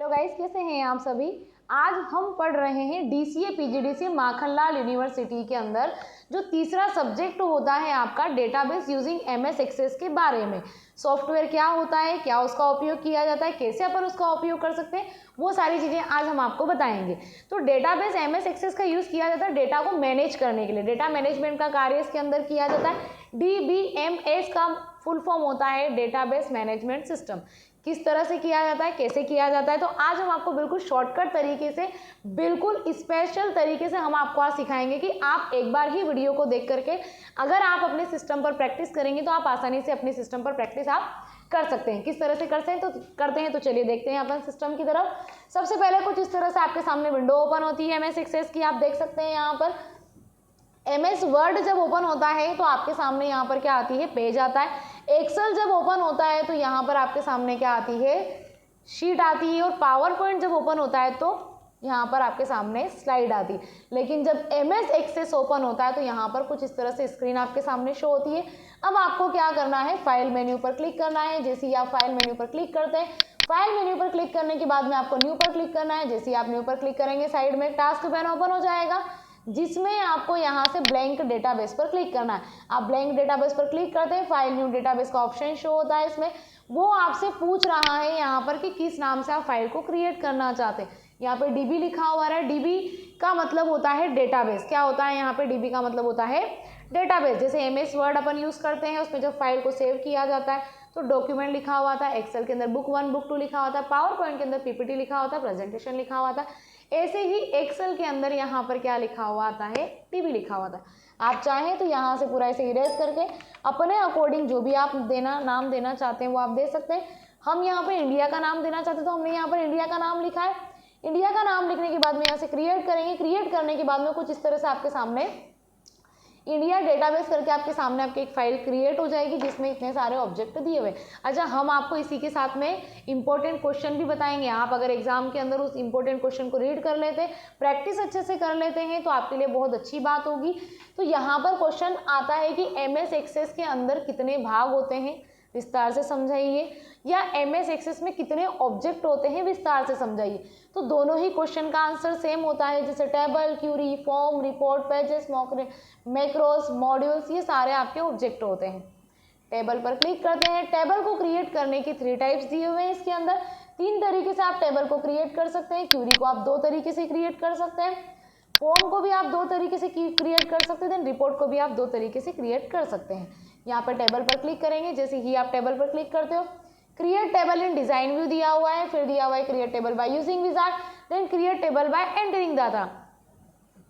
Hello guys, कैसे हैं आप सभी। आज हम पढ़ रहे हैं डीसीए पीजीडीसीए माखनलाल यूनिवर्सिटी के अंदर जो तीसरा सब्जेक्ट होता है आपका डेटाबेस यूजिंग एमएस एक्सेस के बारे में। सॉफ्टवेयर क्या होता है, क्या उसका उपयोग किया जाता है, कैसे अपन उसका उपयोग कर सकते हैं, वो सारी चीज़ें आज हम आपको बताएंगे। तो डेटाबेस एमएस एक्सेस का यूज़ किया जाता है डेटा को मैनेज करने के लिए। डेटा मैनेजमेंट का कार्य इसके अंदर किया जाता है। डीबीएमएस का फुल फॉर्म होता है डेटाबेस मैनेजमेंट सिस्टम। किस तरह से किया जाता है, कैसे किया जाता है, तो आज हम आपको बिल्कुल शॉर्टकट तरीके से, बिल्कुल स्पेशल तरीके से हम आपको आज सिखाएंगे कि आप एक बार ही वीडियो को देख करके अगर आप अपने सिस्टम पर प्रैक्टिस करेंगे तो आप आसानी से अपने सिस्टम पर प्रैक्टिस आप कर सकते हैं। किस तरह से करते हैं तो चलिए देखते हैं अपन सिस्टम की तरफ। सबसे पहले कुछ इस तरह से आपके सामने विंडो ओपन होती है एमएस एक्सेस की। आप देख सकते हैं यहाँ पर एमएस वर्ड जब ओपन होता है तो आपके सामने यहाँ पर क्या आती है, पेज आता है। एक्सेल जब ओपन होता है तो यहाँ पर आपके सामने क्या आती है, शीट आती है। और पावर पॉइंट जब ओपन होता है तो यहाँ पर आपके सामने स्लाइड आती है। लेकिन जब एमएस एक्सेस ओपन होता है तो यहाँ पर कुछ इस तरह से स्क्रीन आपके सामने शो होती है। अब आपको क्या करना है, फाइल मेन्यू पर क्लिक करना है। जैसे ही आप फाइल मेन्यू पर क्लिक करते हैं, फाइल मेन्यू पर क्लिक करने के बाद में आपको न्यू पर क्लिक करना है। जैसे ही आप न्यू पर क्लिक करेंगे, साइड में एक टास्क पैन ओपन हो जाएगा जिसमें आपको यहाँ से ब्लैंक डेटाबेस पर क्लिक करना है। आप ब्लैंक डेटाबेस पर क्लिक करते हैं, फाइल न्यू डेटाबेस का ऑप्शन शो होता है। इसमें वो आपसे पूछ रहा है यहाँ पर कि किस नाम से आप फाइल को क्रिएट करना चाहते हैं। यहाँ पे डीबी लिखा हुआ है। डीबी का मतलब होता है डेटाबेस। क्या होता है यहाँ पे, डीबी का मतलब होता है डेटाबेस। जैसे एमएस वर्ड अपन यूज करते हैं, उसमें जब फाइल को सेव किया जाता है तो डॉक्यूमेंट लिखा हुआ था, एक्सेल के अंदर बुक 1 बुक 2 लिखा हुआ था, पावर पॉइंट के अंदर पीपीटी लिखा हुआ था, प्रेजेंटेशन लिखा हुआ था। ऐसे ही एक्सेल के अंदर यहाँ पर क्या लिखा हुआ आता है, डीबी लिखा हुआ था। आप चाहें तो यहाँ से पूरा ऐसे इरेज करके अपने अकॉर्डिंग जो भी आप नाम देना चाहते हैं वो आप दे सकते हैं। हम यहाँ पर इंडिया का नाम देना चाहते हैं तो हमने यहाँ पर इंडिया का नाम लिखा है। इंडिया का नाम लिखने के बाद में यहाँ से क्रिएट करेंगे। क्रिएट करने के बाद में कुछ इस तरह से आपके सामने इंडिया डेटाबेस करके आपके सामने आपकी एक फाइल क्रिएट हो जाएगी जिसमें इतने सारे ऑब्जेक्ट दिए हुए। अच्छा, हम आपको इसी के साथ में इंपॉर्टेंट क्वेश्चन भी बताएंगे। आप अगर एग्जाम के अंदर उस इंपॉर्टेंट क्वेश्चन को रीड कर लेते हैं, प्रैक्टिस अच्छे से कर लेते हैं तो आपके लिए बहुत अच्छी बात होगी। तो यहाँ पर क्वेश्चन आता है कि एमएस एक्सेस के अंदर कितने भाग होते हैं, विस्तार से समझाइए। या एमएस एक्सेस में कितने ऑब्जेक्ट होते हैं, विस्तार से समझाइए। तो दोनों ही क्वेश्चन का आंसर सेम होता है। जैसे table, query, form, report, pages, macros, modules, ये सारे आपके ऑब्जेक्ट होते हैं। टेबल पर क्लिक करते हैं। टेबल को क्रिएट करने की 3 टाइप्स दिए हुए हैं इसके अंदर। 3 तरीके से आप टेबल को क्रिएट कर सकते हैं। क्यूरी को आप 2 तरीके से क्रिएट कर सकते हैं। फॉर्म को भी आप 2 तरीके से क्रिएट कर सकते हैं। रिपोर्ट को भी आप 2 तरीके से क्रिएट कर सकते हैं। यहाँ पर टेबल पर क्लिक करेंगे। जैसे ही आप टेबल पर क्लिक करते हो, create table in design view दिया हुआ है। फिर दिया हुआ है create table by using wizard, then create table by entering data.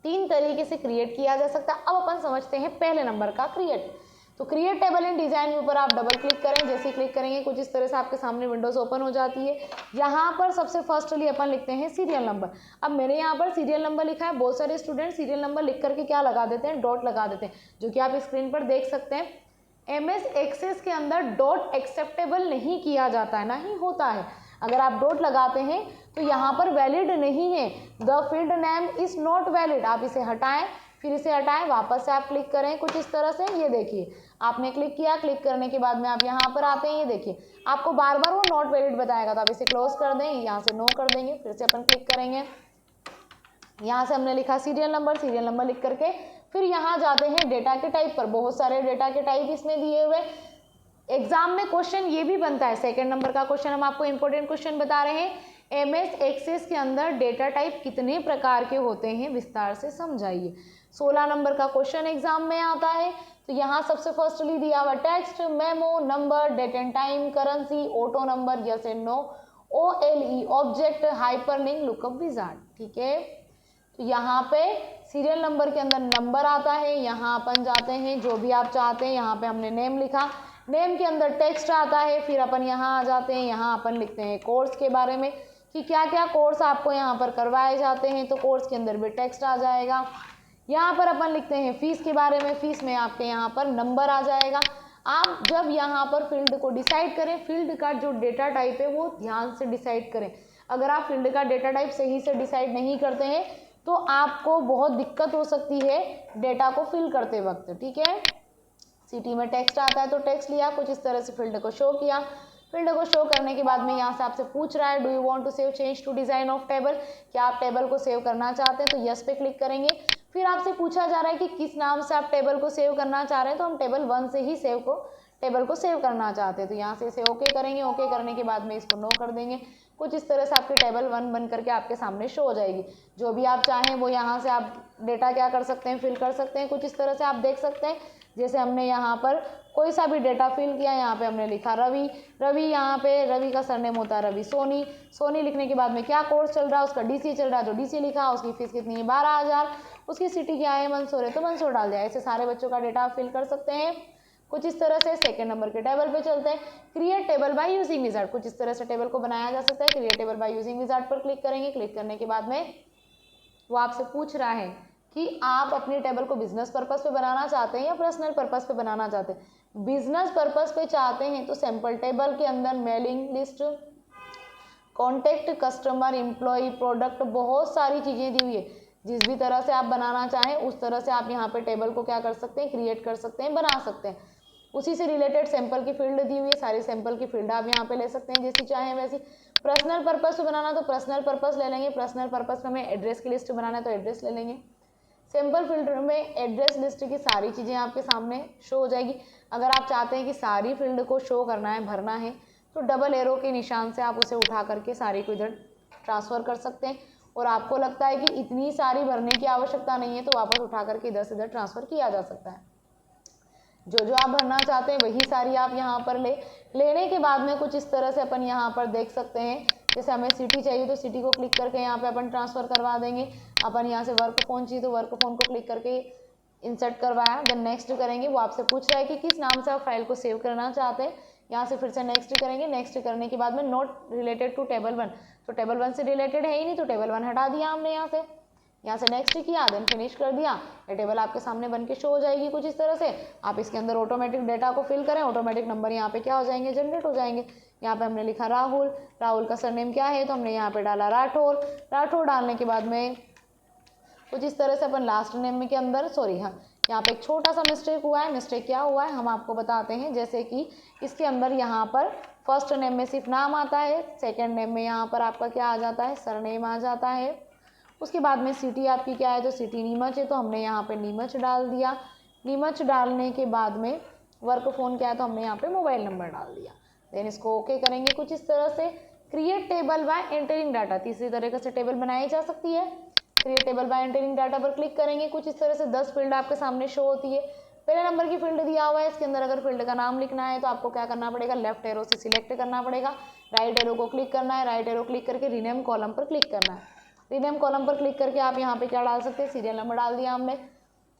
3 तरीके से क्रिएट किया जा सकता है। अब अपन समझते हैं पहले नंबर का क्रिएट। तो create table in design view पर आप डबल क्लिक करें। जैसे क्लिक करेंगे कुछ इस तरह से आपके सामने विंडोज ओपन हो जाती है। यहाँ पर सबसे फर्स्टली अपन लिखते हैं सीरियल नंबर। अब मेरे यहाँ पर सीरियल नंबर लिखा है। बहुत सारे स्टूडेंट सीरियल नंबर लिख करके क्या लगा देते हैं, डॉट लगा देते हैं, जो कि आप स्क्रीन पर देख सकते हैं। एमएस एक्सेस के अंदर डॉट एक्सेप्टेबल नहीं किया जाता है, ना ही होता है। अगर आप डॉट लगाते हैं तो यहाँ पर वैलिड नहीं है। The field name is not valid. आप इसे हटाएं, फिर इसे हटाएं, वापस से आप क्लिक करें कुछ इस तरह से। ये देखिए आपने क्लिक किया। क्लिक करने के बाद में आप यहाँ पर आते हैं। ये देखिए आपको बार बार वो नॉट वैलिड बताएगा, तो आप इसे क्लोज कर दें, यहाँ से नो कर देंगे। फिर से अपन क्लिक करेंगे। यहाँ से हमने लिखा सीरियल नंबर लिख करके फिर यहाँ जाते हैं डेटा के टाइप पर। बहुत सारे डेटा के टाइप इसमें दिए हुए। एग्जाम में क्वेश्चन ये भी बनता है, 2nd नंबर का क्वेश्चन हम आपको इंपॉर्टेंट क्वेश्चन बता रहे हैं। एमएस एक्सेस के अंदर डेटा टाइप कितने प्रकार के होते हैं, विस्तार से समझाइए। 16 नंबर का क्वेश्चन एग्जाम में आता है। तो यहाँ सबसे फर्स्टली दिया हुआ text, memo, number, date and time, currency, auto number, yes and no, OLE, object, hyperlink, lookup wizard. ठीक है, तो यहाँ पे सीरियल नंबर के अंदर नंबर आता है। यहाँ अपन जाते हैं, जो भी आप चाहते हैं। यहाँ पे हमने नेम लिखा, नेम के अंदर टेक्स्ट आता है। फिर अपन यहाँ आ जाते हैं। यहाँ अपन लिखते हैं कोर्स के बारे में कि क्या क्या कोर्स आपको यहाँ पर करवाए जाते हैं, तो कोर्स के अंदर भी टेक्स्ट आ जाएगा। यहाँ पर अपन लिखते हैं फीस के बारे में, फीस में आपके यहाँ पर नंबर आ जाएगा। आप जब यहाँ पर फील्ड को डिसाइड करें, फील्ड का जो डेटा टाइप है वो ध्यान से डिसाइड करें। अगर आप फील्ड का डेटा टाइप सही से डिसाइड नहीं करते हैं तो आपको बहुत दिक्कत हो सकती है डेटा को फिल करते वक्त। ठीक है, सिटी में टेक्स्ट आता है तो टेक्स्ट लिया, कुछ इस तरह से फील्ड को शो किया। फील्ड को शो करने के बाद में यहाँ से आपसे पूछ रहा है do you want to save change to design of table, क्या आप टेबल को सेव करना चाहते हैं, तो यस पे क्लिक करेंगे। फिर आपसे पूछा जा रहा है कि किस नाम से आप टेबल को सेव करना चाह रहे हैं, तो हम टेबल 1 से ही टेबल को सेव करना चाहते हैं, तो यहाँ से इसे ओके करेंगे। ओके करने के बाद में इसको नो कर देंगे। कुछ इस तरह से आपकी टेबल 1 बन करके आपके सामने शो हो जाएगी। जो भी आप चाहें वो यहाँ से आप डेटा क्या कर सकते हैं, फिल कर सकते हैं। कुछ इस तरह से आप देख सकते हैं, जैसे हमने यहाँ पर कोई सा भी डेटा फिल किया, यहाँ पे हमने लिखा रवि, यहाँ पे रवि का सरनेम होता है रवि, सोनी लिखने के बाद में क्या कोर्स चल रहा है, उसका डीसी चल रहा है तो डीसी लिखा, उसकी फीस कितनी है 12,000, उसकी सिटी क्या है मंसूर है तो मंसूर डाल दिया। ऐसे सारे बच्चों का डेटा आप फिल कर सकते हैं। कुछ इस तरह से सेकंड नंबर के टेबल पे चलते हैं, create table by using wizard. कुछ इस तरह से टेबल को बनाया जा सकता है। Create table by using wizard पर क्लिक करेंगे। क्लिक करने के बाद में वो आपसे पूछ रहा है कि आप अपनी टेबल को बिजनेस पर्पस पे बनाना चाहते हैं या पर्सनल पर्पस पे बनाना चाहते हैं। बिजनेस पर्पस पे चाहते हैं तो सैंपल टेबल के अंदर mailing list, contact, customer, employ, product, बहुत सारी चीज़ें दी हुई है। जिस भी तरह से आप बनाना चाहें उस तरह से आप यहाँ पे टेबल को क्या कर सकते हैं, क्रिएट कर सकते हैं, बना सकते हैं। उसी से रिलेटेड सैंपल की फील्ड दी हुई है, सारी सैंपल की फील्ड आप यहाँ पे ले सकते हैं जैसी चाहें वैसी। पर्सनल पर्पस पे बनाना तो पर्सनल पर्पस ले लेंगे। पर्सनल पर्पस में हमें एड्रेस की लिस्ट बनाना है तो एड्रेस ले लेंगे। सैंपल फिल्टर में एड्रेस लिस्ट की सारी चीज़ें आपके सामने शो हो जाएगी। अगर आप चाहते हैं कि सारी फील्ड को शो करना है, भरना है, तो डबल एरो के निशान से आप उसे उठा करके सारी को इधर ट्रांसफ़र कर सकते हैं। और आपको लगता है कि इतनी सारी भरने की आवश्यकता नहीं है तो वापस उठा करके इधर से इधर ट्रांसफ़र किया जा सकता है। जो आप भरना चाहते हैं वही सारी आप यहाँ पर लेने के बाद में कुछ इस तरह से अपन यहाँ पर देख सकते हैं। जैसे हमें सिटी चाहिए तो सिटी को क्लिक करके यहाँ पे अपन ट्रांसफ़र करवा देंगे। अपन यहाँ से वर्क फ़ोन चाहिए तो वर्क फ़ोन को क्लिक करके इंसर्ट करवाया, देन नेक्स्ट करेंगे। वो आपसे पूछ रहा है कि किस नाम से आप फाइल को सेव करना चाहते हैं। यहाँ से फिर से नेक्स्ट करेंगे। नेक्स्ट करने के बाद में नॉट रिलेटेड टू टेबल 1, तो टेबल 1 से रिलेटेड है ही नहीं तो टेबल 1 हटा दिया हमने यहाँ से नेक्स्ट किया, देन फिनिश कर दिया। ये टेबल आपके सामने बन के शो हो जाएगी। कुछ इस तरह से आप इसके अंदर ऑटोमेटिक डेटा को फिल करें, ऑटोमेटिक नंबर यहाँ पे क्या हो जाएंगे, जनरेट हो जाएंगे। यहाँ पे हमने लिखा राहुल का सरनेम क्या है तो हमने यहाँ पे डाला राठौर डालने के बाद में कुछ इस तरह से अपन लास्ट नेम के अंदर यहाँ पे एक छोटा सा मिस्टेक हुआ है। मिस्टेक क्या हुआ है हम आपको बताते हैं। जैसे कि इसके अंदर यहाँ पर फर्स्ट नेम में सिर्फ नाम आता है, सेकेंड नेम में यहाँ पर आपका क्या आ जाता है, सरनेम आ जाता है। उसके बाद में सिटी आपकी क्या है तो सिटी नीमच है तो हमने यहाँ पे नीमच डाल दिया। नीमच डालने के बाद में वर्क फ़ोन क्या है तो हमने यहाँ पे मोबाइल नंबर डाल दिया। देन इसको ओके करेंगे। कुछ इस तरह से create table by entering data, तीसरी तरीके से टेबल बनाई जा सकती है। Create table by entering data पर क्लिक करेंगे। कुछ इस तरह से 10 फील्ड आपके सामने शो होती है। पहले नंबर की फील्ड दिया हुआ है, इसके अंदर अगर फील्ड का नाम लिखना है तो आपको क्या करना पड़ेगा, लेफ्ट एरो से सिलेक्ट करना पड़ेगा, राइट एरो को क्लिक करना है, राइट एरो क्लिक करके रीनेम कॉलम पर क्लिक करना है। रीनेम कॉलम पर क्लिक करके आप यहाँ पे क्या डाल सकते हैं, सीरियल नंबर डाल दिया हमने।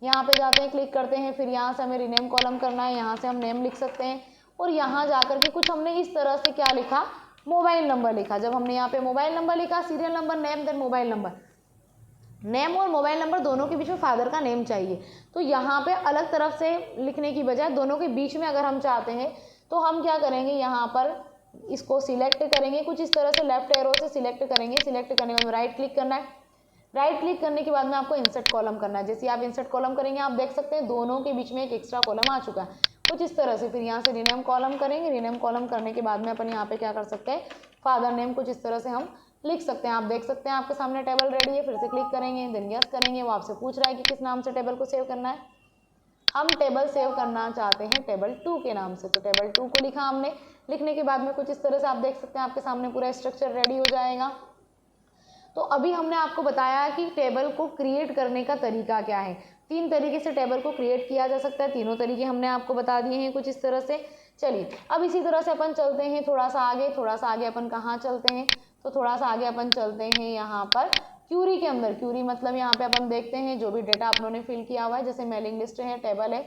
यहाँ पे जाते हैं, क्लिक करते हैं, फिर यहाँ से हमें रीनेम कॉलम करना है, यहाँ से हम नेम लिख सकते हैं और यहाँ जा करके कुछ हमने इस तरह से क्या लिखा, मोबाइल नंबर लिखा। जब हमने यहाँ पे मोबाइल नंबर लिखा, serial number, name, then mobile number, name और मोबाइल नंबर दोनों के बीच में फादर का नेम चाहिए। तो यहाँ पे अलग तरफ से लिखने की बजाय दोनों के बीच में अगर हम चाहते हैं तो हम क्या करेंगे, यहाँ पर इसको सिलेक्ट करेंगे। कुछ इस तरह से लेफ्ट एरो से सिलेक्ट करेंगे। सिलेक्ट करने के बाद राइट क्लिक करना है। राइट क्लिक करने के बाद में आपको इंसर्ट कॉलम करना है। जैसे आप इंसर्ट कॉलम करेंगे आप देख सकते हैं दोनों के बीच में एक एक्स्ट्रा कॉलम आ चुका है। कुछ इस तरह से फिर यहाँ से रीनेम कॉलम करेंगे। रीनेम कॉलम करने के बाद में अपन यहाँ पे क्या कर सकते हैं, फादर नेम कुछ इस तरह से हम लिख सकते हैं। आप देख सकते हैं आपके सामने टेबल रेडी है। फिर से क्लिक करेंगे, देन यस करेंगे। वो आपसे पूछ रहा है कि किस नाम से टेबल को सेव करना है। हम टेबल सेव करना चाहते हैं टेबल 2 के नाम से, तो टेबल 2 को लिखा हमने। लिखने के बाद में कुछ इस तरह से आप देख सकते हैं आपके सामने पूरा स्ट्रक्चर रेडी हो जाएगा। तो अभी हमने आपको बताया कि टेबल को क्रिएट करने का तरीका क्या है। 3 तरीके से टेबल को क्रिएट किया जा सकता है। तीनों तरीके हमने आपको बता दिए हैं कुछ इस तरह से। चलिए अब इसी तरह से अपन चलते हैं थोड़ा सा आगे अपन कहाँ चलते हैं, तो थोड़ा सा आगे अपन चलते हैं यहाँ पर क्यूरी के अंदर। क्यूरी मतलब यहाँ पे अपन देखते हैं जो भी डेटा आप लोगों ने फिल किया हुआ है, जैसे मेलिंग लिस्ट है, टेबल है,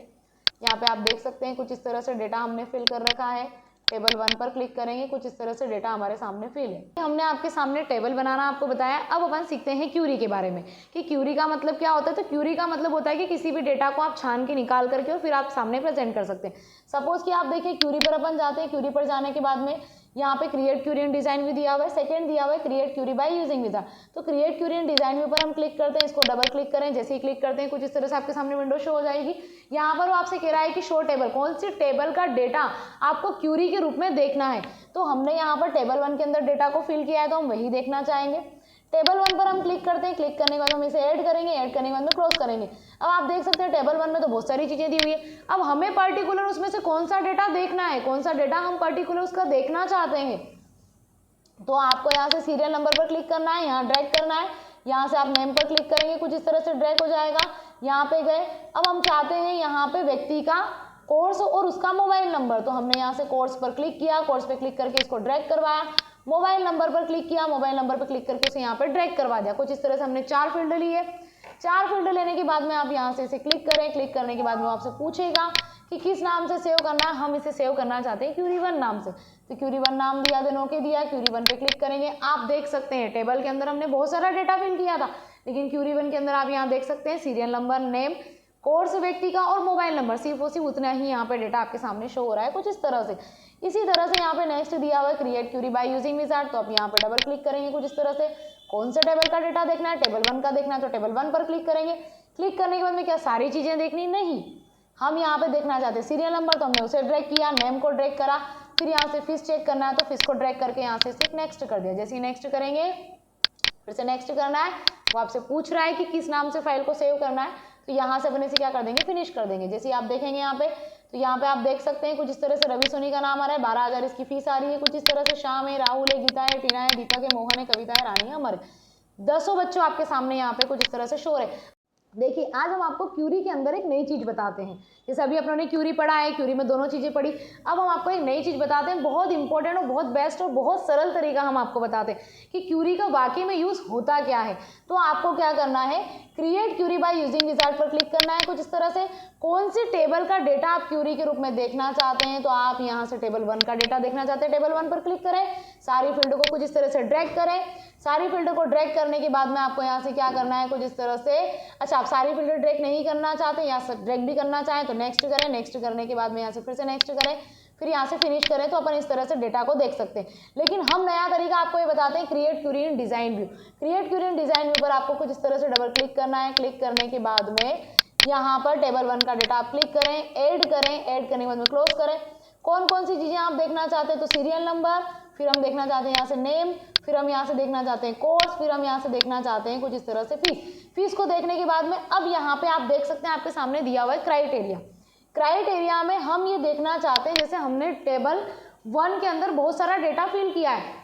यहाँ पे आप देख सकते हैं कुछ इस तरह से डेटा हमने फिल कर रखा है। टेबल 1 पर क्लिक करेंगे, कुछ इस तरह से डेटा हमारे सामने फिल है। हमने आपके सामने टेबल बनाना आपको बताया। अब अपन सीखते हैं क्यूरी के बारे में कि क्यूरी का मतलब क्या होता है। तो क्यूरी का मतलब होता है कि किसी भी डेटा को आप छान के निकाल करके और फिर आप सामने प्रेजेंट कर सकते हैं। सपोज कि आप देखिए क्यूरी पर अपन जाते हैं। क्यूरी पर जाने के बाद में यहाँ पे क्रिएट क्यूरी एंड डिजाइन भी दिया हुआ है, सेकंड दिया हुआ है create query by using wizard. तो क्रिएट क्यूरी एंड डिजाइन के ऊपर हम क्लिक करते हैं, इसको डबल क्लिक करें, जैसे ही क्लिक करते हैं कुछ इस तरह से आपके सामने विंडो शो हो जाएगी। यहाँ पर वो आपसे कह रहा है कि शो टेबल, कौन सी टेबल का डेटा आपको क्यूरी के रूप में देखना है। तो हमने यहाँ पर टेबल 1 के अंदर डेटा को फिल किया है, तो हम वही देखना चाहेंगे। टेबल 1 पर हम क्लिक करते हैं, क्लिक करने के बाद हम इसे ऐड करेंगे, ऐड करने के बाद में क्लोज करेंगे। अब आप देख सकते हैं टेबल 1 में तो बहुत सारी चीजें दी हुई है। अब हमें पर्टिकुलर उसमें से कौन सा डेटा देखना है, कौन सा डेटा हम पर्टिकुलर उसका देखना चाहते हैं, तो आपको यहाँ से सीरियल नंबर पर क्लिक करना है, यहाँ ड्रैग करना है, यहाँ से आप नेम पर क्लिक करेंगे, कुछ इस तरह से ड्रैग हो जाएगा। यहाँ पे गए, अब हम चाहते हैं यहाँ पे व्यक्ति का कोर्स और उसका मोबाइल नंबर, तो हमने यहाँ से कोर्स पर क्लिक किया, कोर्स पे क्लिक करके इसको ड्रैग करवाया, मोबाइल नंबर पर क्लिक किया, मोबाइल नंबर पर क्लिक करके उसे यहाँ पे ड्रैग करवा दिया। कुछ इस तरह से हमने 4 फील्ड लिए। 4 फील्ड लेने के बाद में आप यहाँ से इसे क्लिक करें, क्लिक करने के बाद में आपसे पूछेगा कि किस नाम से सेव करना है। हम इसे सेव करना चाहते हैं क्यूरी 1 नाम से, तो क्यूरी 1 नाम दिया, देन ओके दिया, क्यूरी 1 पे क्लिक करेंगे। आप देख सकते हैं टेबल के अंदर हमने बहुत सारा डेटा फिल किया था, लेकिन क्यूरी 1 के अंदर आप यहाँ देख सकते हैं सीरियल नंबर, नेम, कोर्स व्यक्ति का और मोबाइल नंबर, सिर्फ और सिर्फ उतना ही यहाँ पे डेटा आपके सामने शो हो रहा है कुछ इस तरह से। इसी तरह से यहाँ पे नेक्स्ट दिया हुआ है create query by using wizard, तो आप यहाँ पे डबल क्लिक करेंगे, कुछ इस तरह से कौन से टेबल का डेटा देखना है, टेबल 1 का देखना है, तो टेबल 1 पर क्लिक करेंगे। क्लिक करने के बाद में क्या सारी चीजें देखनी नहीं, हम यहाँ पे देखना चाहते हैं सीरियल नंबर, तो हमने उसे ड्रैग किया, नेम को ड्रैग करा, फिर यहाँ से फीस चेक करना है तो फीस को ड्रैग करके यहाँ से सिर्फ नेक्स्ट कर दिया। जैसे ही नेक्स्ट करेंगे, फिर से नेक्स्ट करना है, वो आपसे पूछ रहा है कि किस नाम से फाइल को सेव करना है, तो यहाँ से अपने से क्या कर देंगे, फिनिश कर देंगे। जैसे आप देखेंगे यहाँ पे, तो यहाँ पे आप देख सकते हैं कुछ इस तरह से रवि सोनी का नाम आ रहा है, 12,000 इसकी फीस आ रही है। कुछ इस तरह से श्याम है, राहुल है, गीता है, टीना है, दीपक है, मोहन है, कविता है, रानी है, अमर है, 10 बच्चों आपके सामने यहाँ पे कुछ इस तरह से शोर है। देखिए आज हम आपको क्यूरी के अंदर एक नई चीज बताते हैं। जैसे अभी अपनों ने क्यूरी पढ़ा है, क्यूरी में दोनों चीजें पढ़ी, अब हम आपको एक नई चीज बताते हैं, बहुत इंपॉर्टेंट और बहुत बेस्ट और बहुत सरल तरीका हम आपको बताते हैं कि क्यूरी का वाकई में यूज होता क्या है। तो आपको क्या करना है, create query by using wizard पर क्लिक करना है। कुछ इस तरह से कौन सी टेबल का डेटा आप क्यूरी के रूप में देखना चाहते हैं, तो आप यहाँ से टेबल 1 का डेटा देखना चाहते हैं, टेबल 1 पर क्लिक करें, सारी फील्ड को कुछ इस तरह से ड्रैग करें। सारी फील्ड को ड्रैग करने के बाद में आपको यहाँ से क्या करना है, कुछ इस तरह से, अच्छा आप सारी फील्ड ड्रैग नहीं करना चाहते या ड्रैग भी करना चाहें तो नेक्स्ट करें, नेक्स्ट करने के बाद में यहाँ से फिर से नेक्स्ट करें, फिर यहाँ से फिनिश करें, तो अपन इस तरह से डेटा को देख सकते हैं। लेकिन हम नया तरीका आपको ये बताते हैं क्रिएट क्यूरी इन डिजाइन व्यू। क्रिएट क्यूरी इन डिजाइन व्यू पर आपको कुछ इस तरह से डबल क्लिक करना है। क्लिक करने के बाद में यहाँ पर टेबल 1 का डेटा आप क्लिक करें, ऐड करें, ऐड करने के बाद में क्लोज करें। कौन कौन सी चीजें आप देखना चाहते हैं, तो सीरियल नंबर, फिर हम देखना चाहते हैं यहाँ से नेम, फिर हम यहाँ से देखना चाहते हैं कोर्स, फिर हम यहाँ से देखना चाहते हैं कुछ इस तरह से फीस। फीस को देखने के बाद में अब यहाँ पे आप देख सकते हैं आपके सामने दिया हुआ है क्राइटेरिया। क्राइटेरिया में हम ये देखना चाहते हैं, जैसे हमने टेबल 1 के अंदर बहुत सारा डेटा फिल किया है,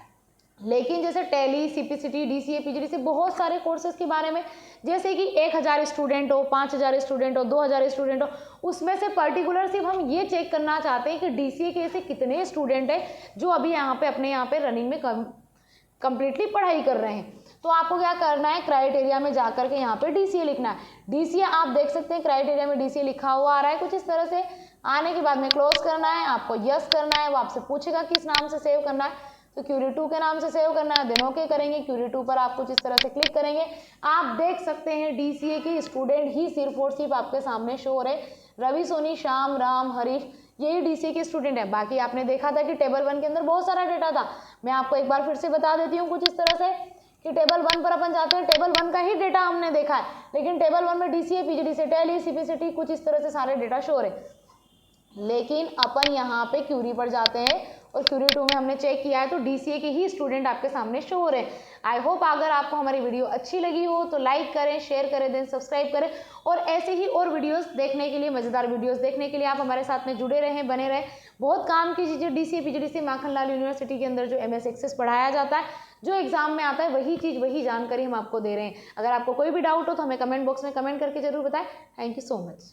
लेकिन जैसे टैली, सीपीसीटी, डीसीए, पीजीडीसी, बहुत सारे कोर्सेज के बारे में, जैसे कि 1000 स्टूडेंट हो, 5000 स्टूडेंट हो, 2000 स्टूडेंट हो, उसमें से पर्टिकुलर सिर्फ हम ये चेक करना चाहते हैं कि डीसीए के ऐसे कितने स्टूडेंट हैं जो अभी यहाँ पे अपने यहाँ पे रनिंग में कंप्लीटली पढ़ाई कर रहे हैं। तो आपको क्या करना है, क्राइटेरिया में जाकर के यहाँ पे डीसीए लिखना है। डीसीए आप देख सकते हैं क्राइटेरिया में डीसीए लिखा हुआ आ रहा है कुछ इस तरह से। आने के बाद में क्लोज करना है, आपको यस करना है, वो आपसे पूछेगा किस नाम से सेव करना है, तो क्यूरी 2 के नाम से सेव करना है, देन ओके करेंगे। क्यूरी 2 पर आप कुछ इस तरह से क्लिक करेंगे। आप देख सकते हैं डीसीए के स्टूडेंट ही सिर्फ और सिर्फ आपके सामने शो हो रहे, रवि, सोनी, श्याम, राम, हरीश, यही डीसीए के स्टूडेंट है। बाकी आपने देखा था कि टेबल 1 के अंदर बहुत सारा डेटा था। मैं आपको एक बार फिर से बता देती हूँ कुछ इस तरह से कि टेबल 1 पर अपन जाते हैं, टेबल 1 का ही डेटा हमने देखा है, लेकिन टेबल 1 में डीसीए, पीजीडीसी, टैली, सीपीसीटी, कुछ इस तरह से सारे डेटा शो हो रहे। लेकिन अपन यहाँ पे क्यूरी पर जाते हैं और क्यूरी 2 में हमने चेक किया है तो डीसीए के ही स्टूडेंट आपके सामने शो हो रहे हैं। आई होप अगर आपको हमारी वीडियो अच्छी लगी हो तो लाइक करें, शेयर करें, देन सब्सक्राइब करें, और ऐसे ही और वीडियोस देखने के लिए, मजेदार वीडियोस देखने के लिए आप हमारे साथ में जुड़े रहें, बने रहें। बहुत काम की चीज़ें डीसीए, पीजीडीसी, माखनलाल यूनिवर्सिटी के अंदर जो एमएस एक्सेस पढ़ाया जाता है, जो एग्जाम में आता है, वही चीज़, वही जानकारी हम आपको दे रहे हैं। अगर आपको कोई भी डाउट हो तो हमें कमेंट बॉक्स में कमेंट करके जरूर बताएं। Thank you so much.